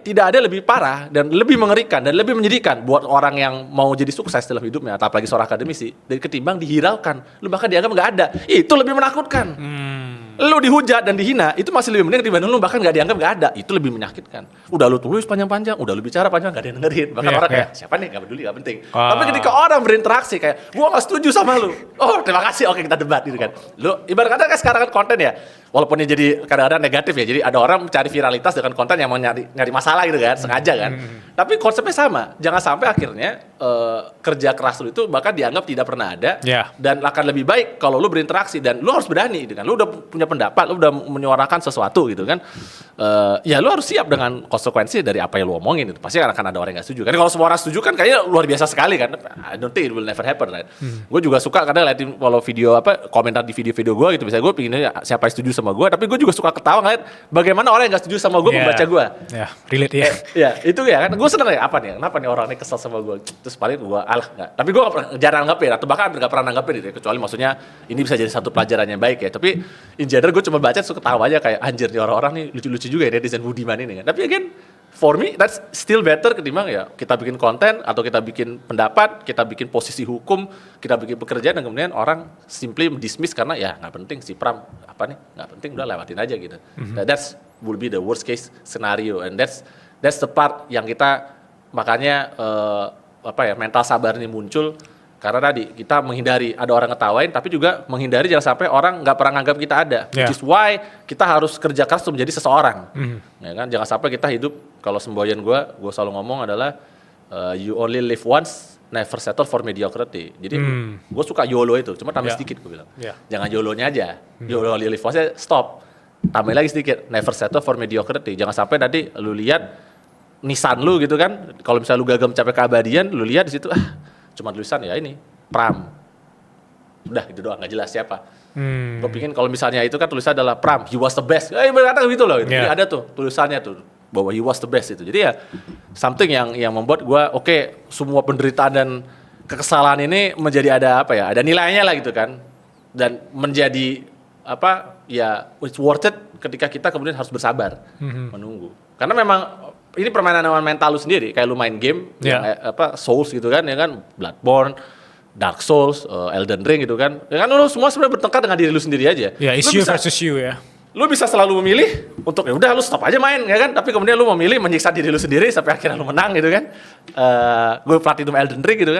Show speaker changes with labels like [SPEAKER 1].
[SPEAKER 1] Tidak ada lebih parah dan lebih mengerikan dan lebih menyedihkan buat orang yang mau jadi sukses dalam hidupnya, apalagi seorang akademisi, dari ketimbang dihiraukan, lu bahkan dianggap nggak ada. Itu lebih menakutkan. Lu dihujat dan dihina, itu masih lebih mending dibanding lu bahkan nggak dianggap nggak ada. Itu lebih menyakitkan. Udah lu tulis panjang-panjang, udah lu bicara panjang, nggak ada yang dengerin. Bahkan orang kayak, siapa nih, nggak peduli, nggak penting. Tapi ketika orang berinteraksi kayak, gua nggak setuju sama lu. Oh, terima kasih, oke kita debat gitu kan. Lu ibarat kata kan sekarang kan konten ya, walaupun ini jadi kadang-kadang negatif ya. Jadi ada orang mencari viralitas dengan konten yang mau nyari masalah gitu kan, sengaja kan. Tapi konsepnya sama. Jangan sampai akhirnya kerja keras lu itu bahkan dianggap tidak pernah ada. Dan akan lebih baik kalau lu berinteraksi dan lu harus berani gitu kan. Lu udah punya pendapat, lu udah menyuarakan sesuatu gitu kan. Ya lu harus siap dengan konsekuensi dari apa yang lu omongin itu. Pasti akan ada orang yang gak setuju. Kan kalau semua orang setuju kan kayaknya luar biasa sekali kan. I don't think it will never happen right. Gue juga suka kadang liatin kalau video komentar di video-video gue gitu. Misalnya gue pinginnya siapa yang setuju sama gue, tapi gue juga suka ketawa ngeliat bagaimana orang yang gak setuju sama gue membaca gue.
[SPEAKER 2] Relate ya.
[SPEAKER 1] Ya itu ya kan. Gue seneng ya, apa nih, kenapa nih orang ini kesel sama gue. Terus paling gue enggak. Tapi gue jarang nanggepin atau bahkan gak pernah nanggepin gitu ya. Kecuali maksudnya ini bisa jadi satu pelajaran yang baik ya. Tapi in general gue cuma baca suka ketawa aja kayak anjir nih orang-orang nih lucu-lucu juga ya netizen budiman ini kan. Tapi again for me that's still better ketimbang ya kita bikin konten atau kita bikin pendapat, kita bikin posisi hukum, kita bikin pekerjaan dan kemudian orang simply dismiss karena ya nggak penting si Pram apa nih nggak penting udah lewatin aja gitu. That's will be the worst case scenario and that's the part yang kita makanya mental sabar ini muncul. Karena tadi kita menghindari ada orang ngetawain, tapi juga menghindari jangan sampai orang nggak pernah nganggap kita ada. Which is why kita harus kerja keras untuk menjadi seseorang. Ya kan, jangan sampai kita hidup. Kalau semboyan gue selalu ngomong adalah you only live once, never settle for mediocrity. Jadi gue suka YOLO itu, cuma tambah sedikit gue bilang. Jangan YOLO-nya anya aja. YOLO only live once, stop. Tambah lagi sedikit, never settle for mediocrity. Jangan sampai nanti lu lihat nisan lu gitu kan. Kalau misalnya lu gagal mencapai keabadian, lu lihat di situ cuma tulisan ya ini Pram, udah gitu doang, nggak jelas siapa. Gue pingin kalau misalnya itu kan tulisan adalah Pram, he was the best, berkata gitu loh. Jadi ada tuh tulisannya tuh bahwa he was the best itu. Jadi ya something yang membuat gue semua penderitaan dan kekesalan ini menjadi ada nilainya lah gitu kan, dan menjadi it's worth it ketika kita kemudian harus bersabar menunggu. Karena memang ini permainan mental lu sendiri, kayak lu main game Souls gitu kan, ya kan, Bloodborne, Dark Souls, Elden Ring gitu kan. Ya kan lu semua sebenarnya bertengkar dengan diri lu sendiri aja.
[SPEAKER 2] It's you versus you ya.
[SPEAKER 1] Lu bisa selalu memilih untuk ya udah lu stop aja main ya kan, tapi kemudian lu memilih menyiksa diri lu sendiri sampai akhirnya lu menang gitu kan. Gue platinum Elden Ring gitu kan.